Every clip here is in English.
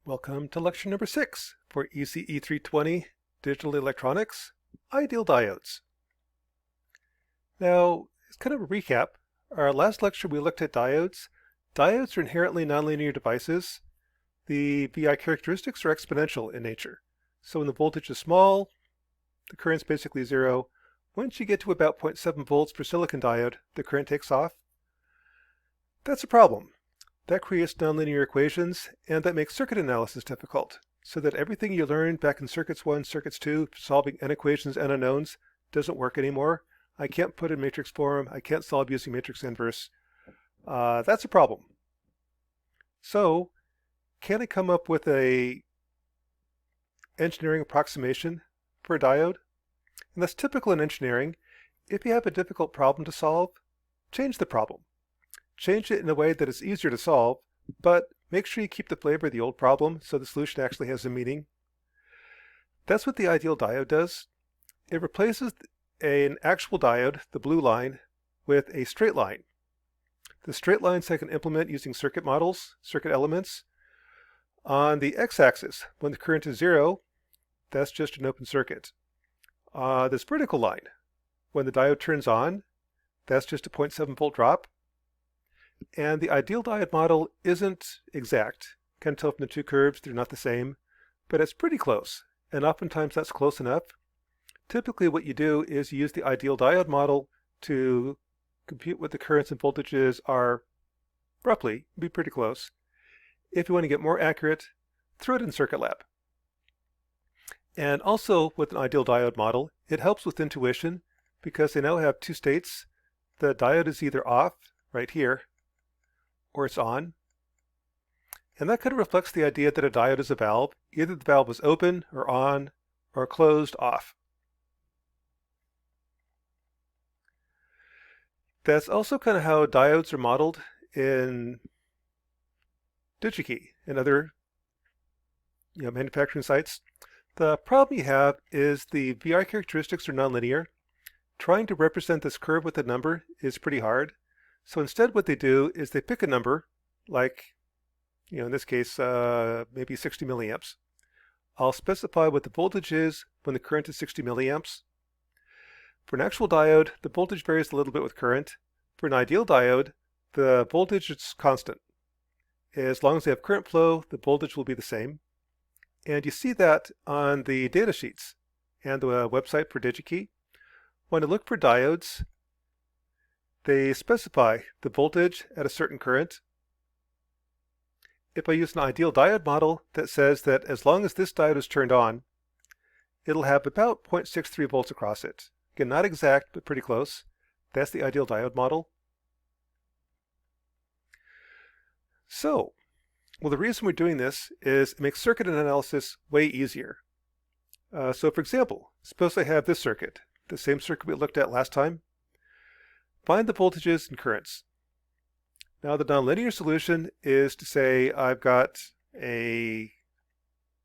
Welcome to lecture number 6 for ECE 320 Digital Electronics, Ideal Diodes. Now, as kind of a recap, our last lecture we looked at diodes. Diodes are inherently nonlinear devices. The VI characteristics are exponential in nature. So when the voltage is small, the current's basically zero. Once you get to about 0.7 volts per silicon diode, the current takes off. That's a problem. That creates nonlinear equations, and that makes circuit analysis difficult, so that everything you learned back in circuits 1, circuits 2, solving n equations, n unknowns, doesn't work anymore. I can't put in matrix form. I can't solve using matrix inverse. That's a problem. So, can I come up with a engineering approximation for a diode? And that's typical in engineering. If you have a difficult problem to solve, change the problem. Change it in a way that it's easier to solve, but make sure you keep the flavor of the old problem so the solution actually has a meaning. That's what the ideal diode does. It replaces an actual diode, the blue line, with a straight line. The straight lines I can implement using circuit models, circuit elements. On the x-axis, when the current is zero, that's just an open circuit. This vertical line, when the diode turns on, that's just a 0.7 volt drop. And the ideal diode model isn't exact. Can't tell from the two curves, they're not the same, but it's pretty close. And oftentimes that's close enough. Typically what you do is you use the ideal diode model to compute what the currents and voltages are roughly, be pretty close. If you want to get more accurate, throw it in Circuit Lab. And also with an ideal diode model, it helps with intuition because they now have two states. The diode is either off, right here, or it's on. And that kind of reflects the idea that a diode is a valve. Either the valve is open or on or closed off. That's also kind of how diodes are modeled in DigiKey and other manufacturing sites. The problem you have is the VI characteristics are nonlinear. Trying to represent this curve with a number is pretty hard. So instead what they do is they pick a number, like, in this case, maybe 60 milliamps. I'll specify what the voltage is when the current is 60 milliamps. For an actual diode, the voltage varies a little bit with current. For an ideal diode, the voltage is constant. As long as they have current flow, the voltage will be the same. And you see that on the data sheets and the website for DigiKey. When I look for diodes, they specify the voltage at a certain current. If I use an ideal diode model that says that as long as this diode is turned on, it'll have about 0.63 volts across it. Again, not exact, but pretty close. That's the ideal diode model. So, well, the reason we're doing this is it makes circuit analysis way easier. So for example, suppose I have this circuit, the same circuit we looked at last time. Find the voltages and currents. Now the nonlinear solution is to say I've got a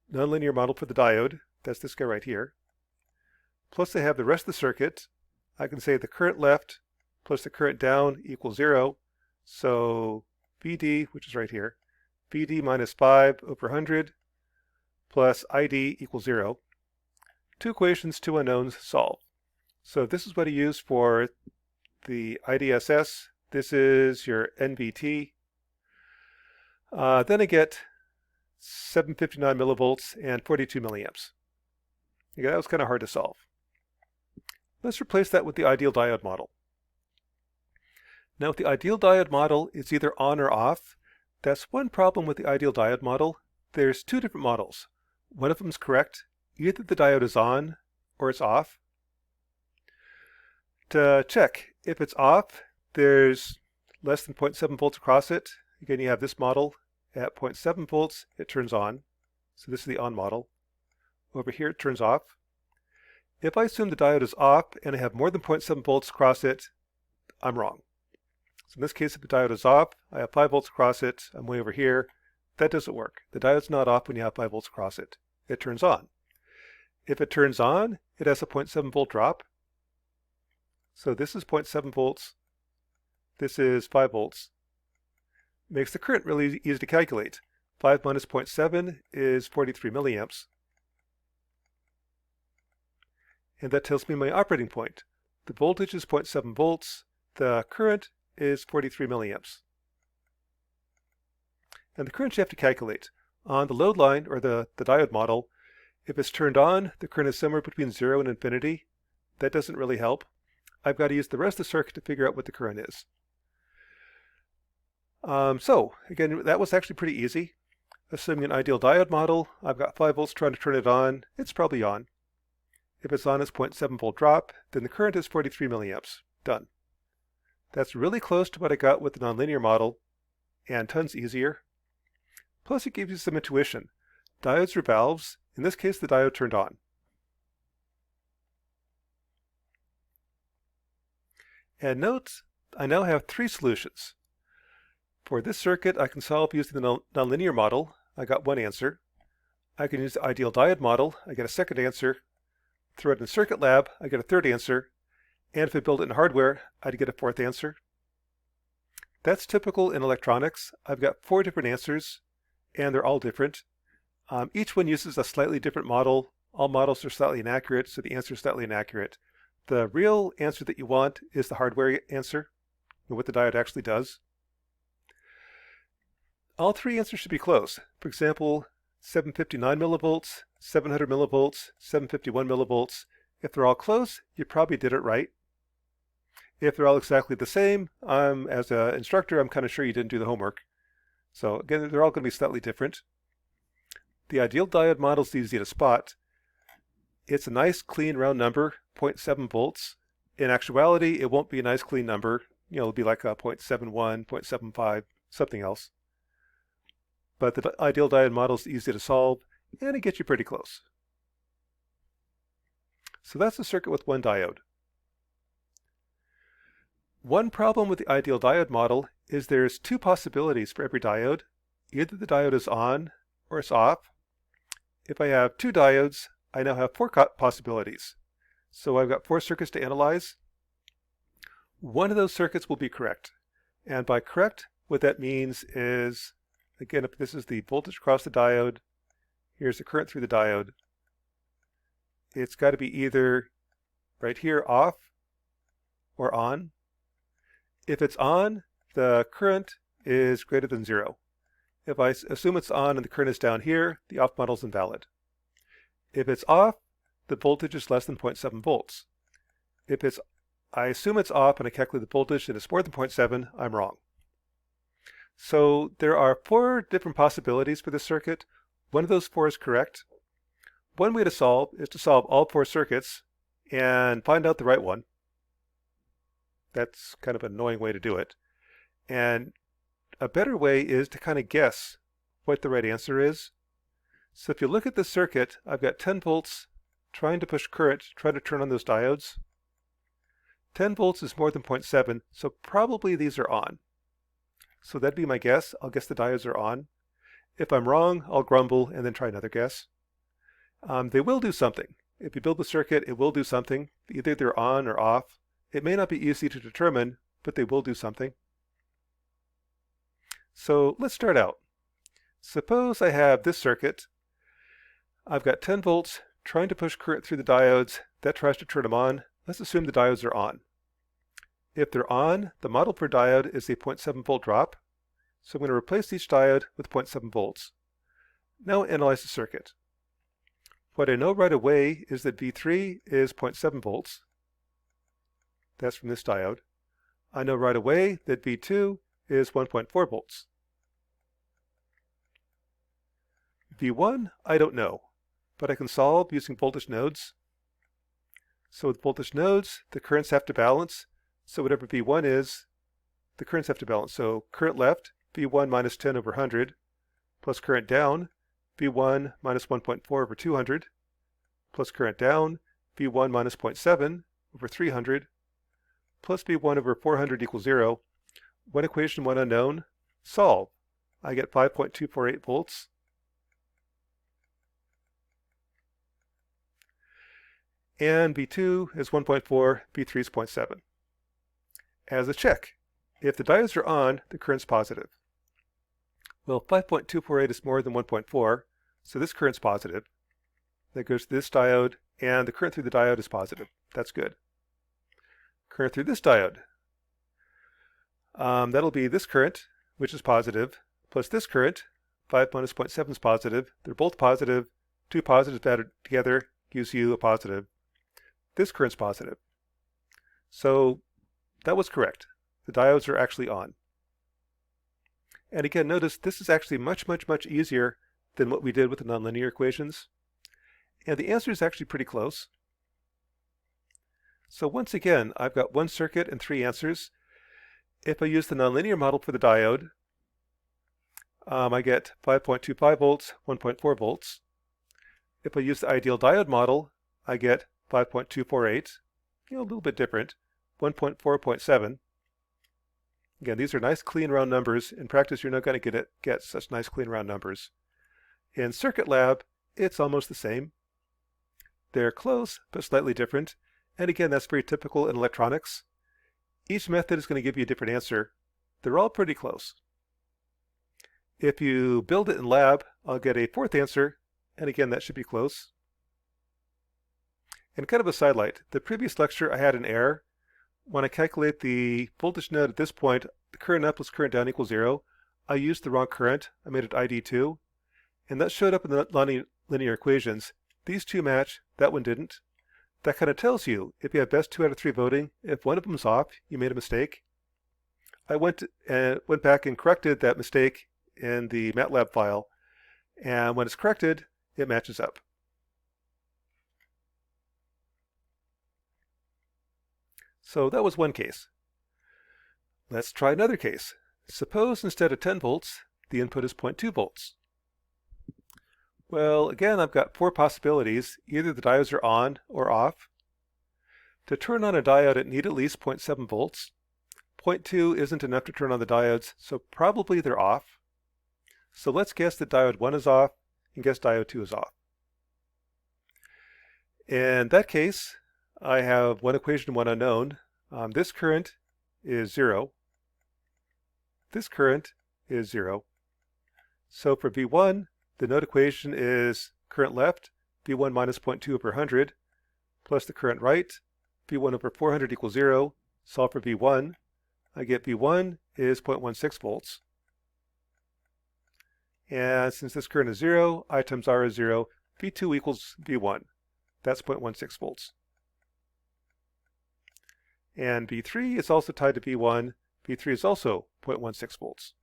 nonlinear model for the diode, that's this guy right here, plus I have the rest of the circuit. I can say the current left plus the current down equals 0, so VD, which is right here, VD minus 5 over 100 plus ID equals 0. Two equations, two unknowns, solve. So this is what I use for the IDSS. This is your NVT. Then I get 759 millivolts and 42 milliamps. Okay, that was kind of hard to solve. Let's replace that with the ideal diode model. Now with the ideal diode model, it's either on or off. That's one problem with the ideal diode model. There's two different models. One of them is correct. Either the diode is on or it's off. To check if it's off, there's less than 0.7 volts across it. Again, you have this model. At 0.7 volts, it turns on. So this is the on model. Over here, it turns off. If I assume the diode is off and I have more than 0.7 volts across it, I'm wrong. So in this case, if the diode is off, I have 5 volts across it, I'm way over here. That doesn't work. The diode's not off when you have 5 volts across it. It turns on. If it turns on, it has a 0.7 volt drop. So this is 0.7 volts. This is 5 volts. Makes the current really easy to calculate. 5 minus 0.7 is 43 milliamps. And that tells me my operating point. The voltage is 0.7 volts. The current is 43 milliamps. And the current you have to calculate. On the load line, or the diode model, if it's turned on, the current is somewhere between 0 and infinity. That doesn't really help. I've got to use the rest of the circuit to figure out what the current is. So again, that was actually pretty easy. Assuming an ideal diode model, I've got 5 volts trying to turn it on. It's probably on. If it's on, it's 0.7 volt drop. Then the current is 43 milliamps. Done. That's really close to what I got with the nonlinear model, and tons easier. Plus it gives you some intuition. Diodes are valves. In this case, the diode turned on. And note, I now have 3 solutions. For this circuit, I can solve using the nonlinear model. I got 1 answer. I can use the ideal diode model. I get a 2nd answer. Throw it in Circuit Lab. I get a 3rd answer. And if I build it in hardware, I'd get a 4th answer. That's typical in electronics. I've got 4 different answers, and they're all different. Each one uses a slightly different model. All models are slightly inaccurate, so the answer is slightly inaccurate. The real answer that you want is the hardware answer, and what the diode actually does. All 3 answers should be close. For example, 759 millivolts, 700 millivolts, 751 millivolts. If they're all close, you probably did it right. If they're all exactly the same, as an instructor, I'm kind of sure you didn't do the homework. So again, they're all going to be slightly different. The ideal diode model is easy to spot. It's a nice, clean, round number, 0.7 volts. In actuality, it won't be a nice, clean number. It'll be like a 0.71, 0.75, something else. But the ideal diode model is easy to solve, and it gets you pretty close. So that's the circuit with 1 diode. One problem with the ideal diode model is there's 2 possibilities for every diode. Either the diode is on or it's off. If I have 2 diodes, I now have 4 possibilities. So I've got 4 circuits to analyze. One of those circuits will be correct. And by correct, what that means is, again, if this is the voltage across the diode, here's the current through the diode. It's got to be either right here off or on. If it's on, the current is greater than 0. If I assume it's on and the current is down here, the off model is invalid. If it's off, the voltage is less than 0.7 volts. If I assume it's off and I calculate the voltage and it's more than 0.7, I'm wrong. So there are 4 different possibilities for this circuit. One of those 4 is correct. One way to solve is to solve all 4 circuits and find out the right one. That's kind of an annoying way to do it. And a better way is to kind of guess what the right answer is. So if you look at this circuit, I've got 10 volts trying to push current, trying to turn on those diodes. 10 volts is more than 0.7, so probably these are on. So that'd be my guess. I'll guess the diodes are on. If I'm wrong, I'll grumble and then try another guess. They will do something. If you build the circuit, it will do something. Either they're on or off. It may not be easy to determine, but they will do something. So let's start out. Suppose I have this circuit. I've got 10 volts trying to push current through the diodes. That tries to turn them on. Let's assume the diodes are on. If they're on, the model per diode is a 0.7 volt drop. So I'm going to replace each diode with 0.7 volts. Now analyze the circuit. What I know right away is that V3 is 0.7 volts. That's from this diode. I know right away that V2 is 1.4 volts. V1, I don't know, but I can solve using voltage nodes. So with voltage nodes, the currents have to balance. So whatever V1 is, the currents have to balance. So current left, V1 minus 10 over 100, plus current down, V1 minus 1.4 over 200, plus current down, V1 minus 0.7 over 300, plus V1 over 400 equals 0. One equation, one unknown. Solve. I get 5.248 volts. And V2 is 1.4, V3 is 0.7. As a check, if the diodes are on, the current's positive. Well, 5.248 is more than 1.4, so this current's positive. That goes to this diode, and the current through the diode is positive. That's good. Current through this diode. That'll be this current, which is positive, plus this current. 5 minus 0.7 is positive. They're both positive. Two positives added together gives you a positive. This current's positive. So that was correct. The diodes are actually on. And again, notice this is actually much easier than what we did with the nonlinear equations. And the answer is actually pretty close. So once again, I've got one circuit and three answers. If I use the nonlinear model for the diode, I get 5.25 volts, 1.4 volts. If I use the ideal diode model, I get 5.248, a little bit different, 1.4.7. Again, these are nice clean round numbers. In practice, you're not going to get such nice clean round numbers. In Circuit Lab, it's almost the same. They're close, but slightly different. And again, that's very typical in electronics. Each method is going to give you a different answer. They're all pretty close. If you build it in lab, I'll get a fourth answer. And again, that should be close. And kind of a sidelight, the previous lecture I had an error. When I calculate the voltage node at this point, the current up plus current down equals 0. I used the wrong current. I made it ID2. And that showed up in the linear equations. These two match, that one didn't. That kind of tells you, if you have best 2 out of 3 voting, if one of them's off, you made a mistake. I went back and corrected that mistake in the MATLAB file. And when it's corrected, it matches up. So that was one case. Let's try another case. Suppose instead of 10 volts, the input is 0.2 volts. Well, again, I've got four possibilities. Either the diodes are on or off. To turn on a diode, it needs at least 0.7 volts. 0.2 isn't enough to turn on the diodes, so probably they're off. So let's guess that diode 1 is off and guess diode 2 is off. In that case, I have one equation and one unknown. This current is 0. This current is 0. So for V1, the node equation is current left, V1 minus 0.2 over 100, plus the current right, V1 over 400 equals 0. Solve for V1. I get V1 is 0.16 volts. And since this current is 0, I times R is 0, V2 equals V1. That's 0.16 volts. And V3 is also tied to V1. V3 is also 0.16 volts.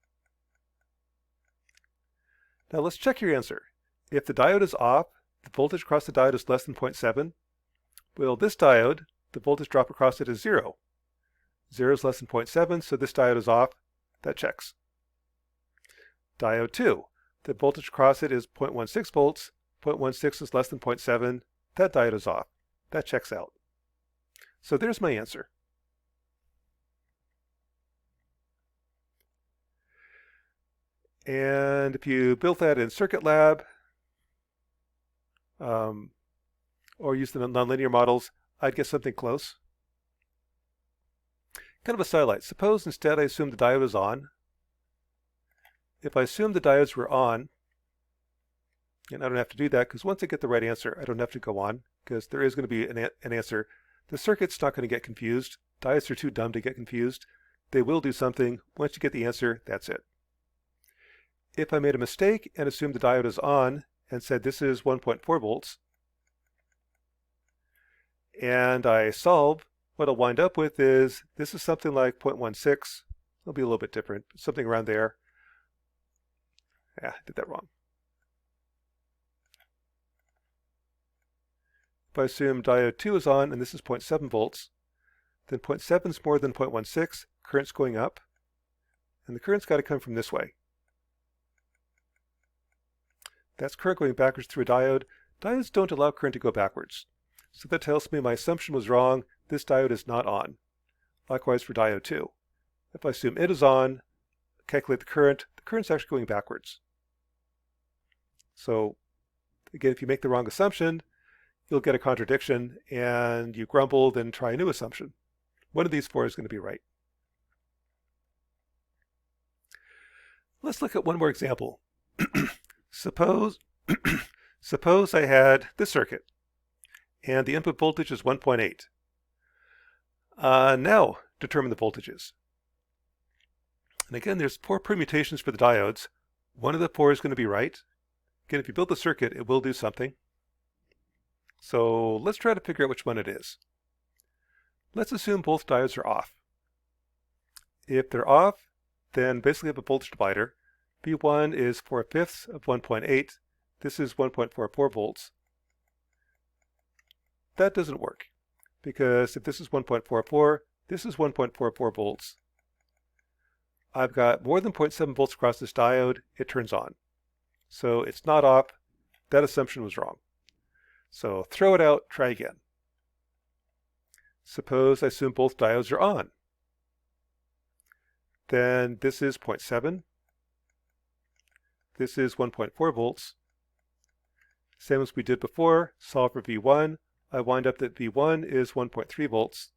Now let's check your answer. If the diode is off, the voltage across the diode is less than 0.7. Well, this diode, the voltage drop across it is 0. 0 is less than 0.7, so this diode is off. That checks. Diode 2, the voltage across it is 0.16 volts. 0.16 is less than 0.7. That diode is off. That checks out. So there's my answer. And if you built that in Circuit Lab, or use the nonlinear models, I'd get something close. Kind of a sidelight. Suppose instead I assume the diode is on. If I assume the diodes were on, and I don't have to do that because once I get the right answer, I don't have to go on because there is going to be an answer. The circuit's not going to get confused. Diodes are too dumb to get confused. They will do something. Once you get the answer, that's it. If I made a mistake and assumed the diode is on and said this is 1.4 volts, and I solve, what I'll wind up with is this is something like 0.16. It'll be a little bit different, something around there. Yeah, I did that wrong. If I assume diode 2 is on and this is 0.7 volts, then 0.7 is more than 0.16, current's going up, and the current's got to come from this way. That's current going backwards through a diode. Diodes don't allow current to go backwards. So that tells me my assumption was wrong. This diode is not on. Likewise for diode 2. If I assume it is on, calculate the current's actually going backwards. So again, if you make the wrong assumption, you'll get a contradiction and you grumble, then try a new assumption. One of these four is going to be right. Let's look at one more example. Suppose, suppose I had this circuit, and the input voltage is 1.8. Now determine the voltages. And again, there's 4 permutations for the diodes. One of the 4 is going to be right. Again, if you build the circuit, it will do something. So let's try to figure out which one it is. Let's assume both diodes are off. If they're off, then basically have a voltage divider. V1 is 4/5 of 1.8. This is 1.44 volts. That doesn't work, because if this is 1.44, this is 1.44 volts. I've got more than 0.7 volts across this diode, it turns on. So it's not off. That assumption was wrong. So throw it out, try again. Suppose I assume both diodes are on. Then this is 0.7. This is 1.4 volts. Same as we did before, solve for V1. I wind up that V1 is 1.3 volts.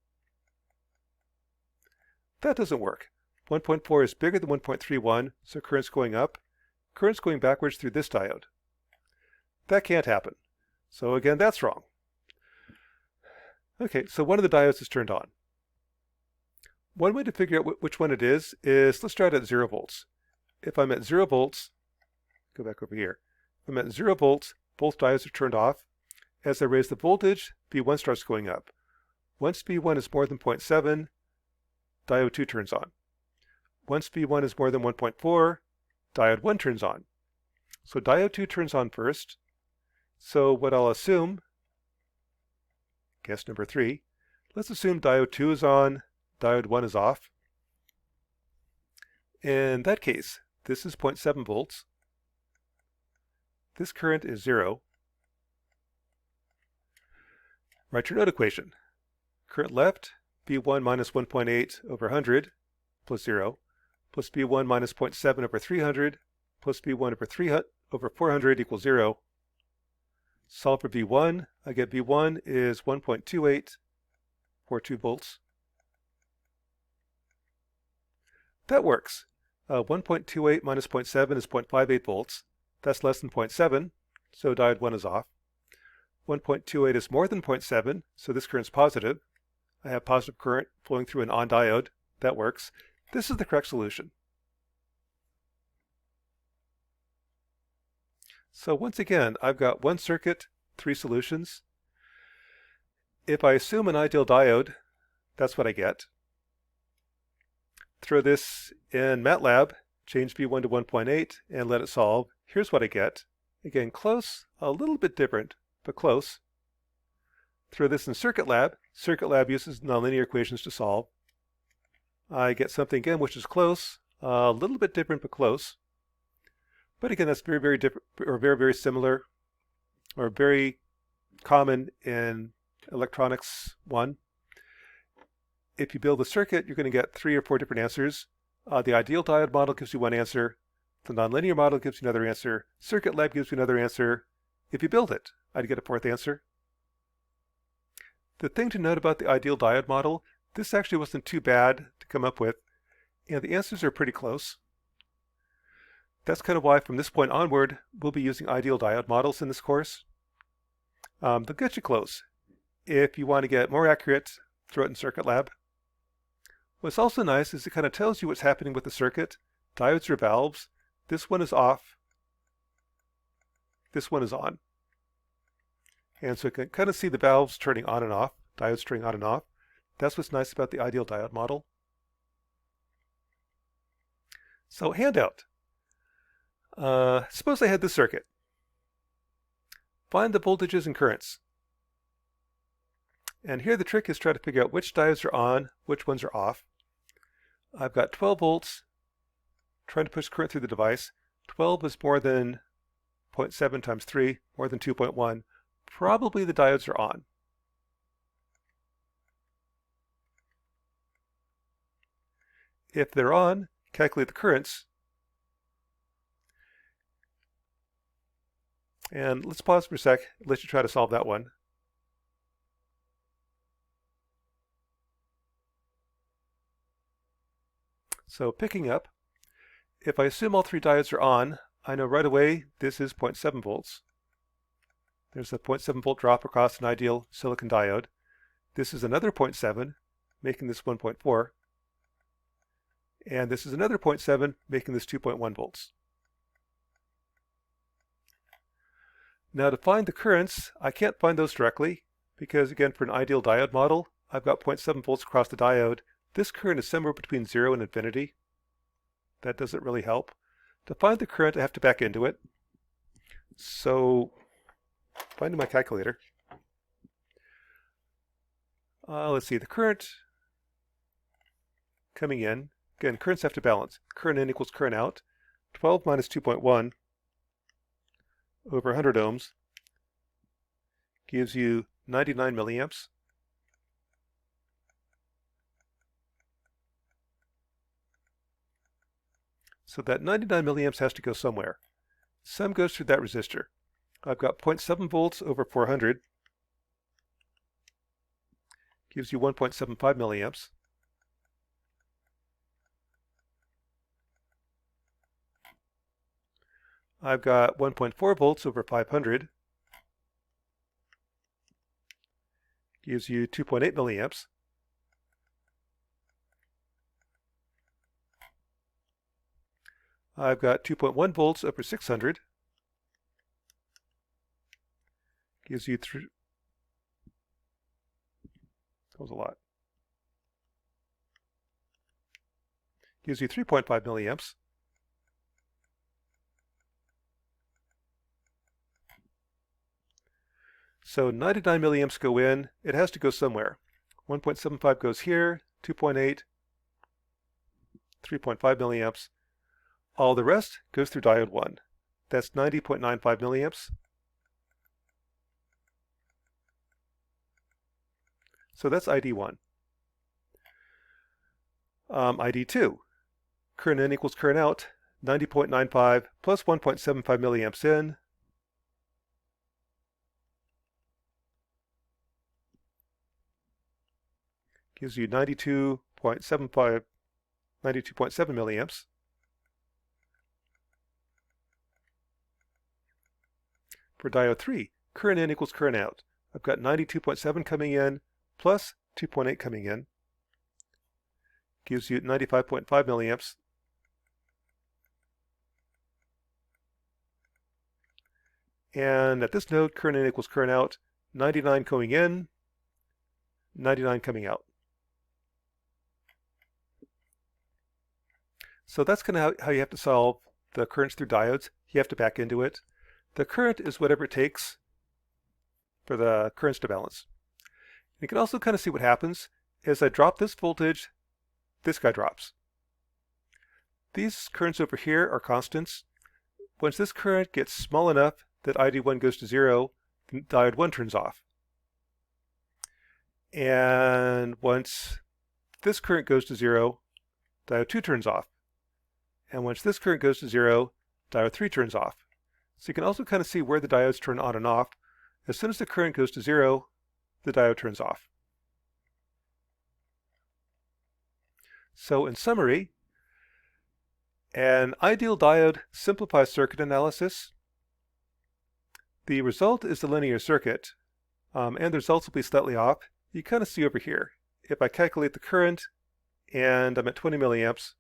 That doesn't work. 1.4 is bigger than 1.31, so current's going up. Current's going backwards through this diode. That can't happen. So again, that's wrong. Okay, so one of the diodes is turned on. One way to figure out which one it is let's try it at 0 volts. If I'm at 0 volts, go back over here. If I'm at 0 volts, both diodes are turned off. As I raise the voltage, V1 starts going up. Once V1 is more than 0.7, diode 2 turns on. Once V1 is more than 1.4, diode 1 turns on. So diode 2 turns on first. So what I'll assume, guess number 3, let's assume diode 2 is on, diode 1 is off. In that case, this is 0.7 volts. This current is 0. Write your node equation. Current left, V1 minus 1.8 over 100 plus 0, plus V1 minus 0.7 over 300 plus V1 over 300 over 400 equals 0. Solve for V1. I get V1 is 1.2842 volts. That works. 1.28 minus 0.7 is 0.58 volts. That's less than 0.7, so diode 1 is off. 1.28 is more than 0.7, so this current's positive. I have positive current flowing through an on diode. That works. This is the correct solution. So once again, I've got one circuit, 3 solutions. If I assume an ideal diode, that's what I get. Throw this in MATLAB, change V1 to 1.8, and let it solve. Here's what I get. Again, close, a little bit different, but close. Throw this in CircuitLab. CircuitLab uses nonlinear equations to solve. I get something again which is close, a little bit different, but close. But again, that's very, very different, or very, very similar, or very common in electronics 1. If you build a circuit, you're going to get 3 or 4 different answers. The ideal diode model gives you one answer. The nonlinear model gives you another answer. CircuitLab gives you another answer. If you build it, I'd get a 4th answer. The thing to note about the ideal diode model, this actually wasn't too bad to come up with, and the answers are pretty close. That's kind of why from this point onward, we'll be using ideal diode models in this course. They'll get you close. If you want to get more accurate, throw it in CircuitLab. What's also nice is it kind of tells you what's happening with the circuit. Diodes are valves. This one is off. This one is on. And so you can kind of see the valves turning on and off, diodes turning on and off. That's what's nice about the ideal diode model. So handout. Suppose I had this circuit. Find the voltages and currents. And here the trick is try to figure out which diodes are on, which ones are off. I've got 12 volts, trying to push current through the device. 12 is more than 0.7 times 3, more than 2.1. Probably the diodes are on. If they're on, calculate the currents. And let's pause for a sec, let you try to solve that one. So picking up, if I assume all three diodes are on, I know right away this is 0.7 volts. There's a 0.7 volt drop across an ideal silicon diode. This is another 0.7, making this 1.4. And this is another 0.7, making this 2.1 volts. Now to find the currents, I can't find those directly because, again, for an ideal diode model, I've got 0.7 volts across the diode. This current is somewhere between 0 and infinity. That doesn't really help. To find the current, I have to back into it. So, finding my calculator. Let's see, the current coming in, again, currents have to balance. Current in equals current out. 12 minus 2.1 over 100 ohms gives you 99 milliamps. So that 99 milliamps has to go somewhere. Some goes through that resistor. I've got 0.7 volts over 400 gives you 1.75 milliamps. I've got 1.4 volts over 500 gives you 2.8 milliamps. I've got 2.1 volts over 600 gives you that was a lot. Gives you 3.5 milliamps. So 99 milliamps go in. It has to go somewhere. 1.75 goes here, 2.8, 3.5 milliamps. All the rest goes through diode 1. That's 90.95 milliamps. So that's ID1. ID2. Current in equals current out. 90.95 plus 1.75 milliamps in. Gives you 92.7 milliamps. For diode 3, current in equals current out. I've got 92.7 coming in plus 2.8 coming in. Gives you 95.5 milliamps. And at this node, current in equals current out. 99 going in, 99 coming out. So that's kind of how you have to solve the currents through diodes. You have to back into it. The current is whatever it takes for the currents to balance. You can also kind of see what happens. As I drop this voltage, this guy drops. These currents over here are constants. Once this current gets small enough that ID1 goes to 0, then diode 1 turns off. And once this current goes to 0, diode 2 turns off. And once this current goes to 0, diode 3 turns off. So you can also kind of see where the diodes turn on and off. As soon as the current goes to 0, the diode turns off. So in summary, an ideal diode simplifies circuit analysis. The result is the linear circuit, and the results will be slightly off. You kind of see over here. If I calculate the current and I'm at 20 milliamps,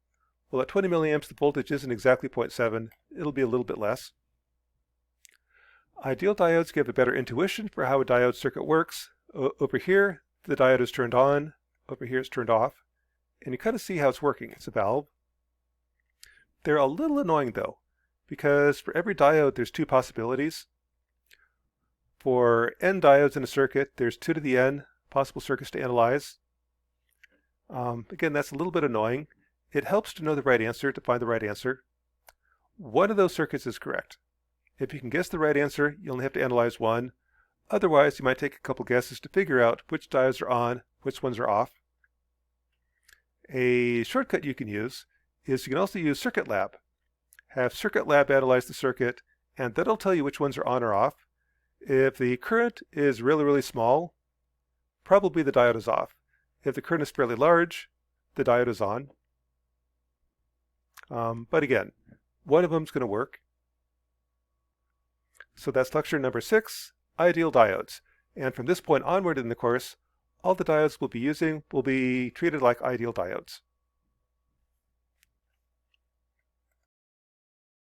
well, at 20 milliamps, the voltage isn't exactly 0.7. It'll be a little bit less. Ideal diodes give a better intuition for how a diode circuit works. Over here, the diode is turned on. Over here, it's turned off. And you kind of see how it's working. It's a valve. They're a little annoying, though, because for every diode, there's two possibilities. For n diodes in a circuit, there's 2 to the n possible circuits to analyze. Again, that's a little bit annoying. It helps to know the right answer, to find the right answer. One of those circuits is correct. If you can guess the right answer, you only have to analyze one. Otherwise, you might take a couple guesses to figure out which diodes are on, which ones are off. A shortcut you can use is you can also use Circuit Lab. Have Circuit Lab analyze the circuit, and that'll tell you which ones are on or off. If the current is really, really small, probably the diode is off. If the current is fairly large, the diode is on. But again, one of them is going to work. So that's lecture number 6, Ideal Diodes. And from this point onward in the course, all the diodes we'll be using will be treated like ideal diodes.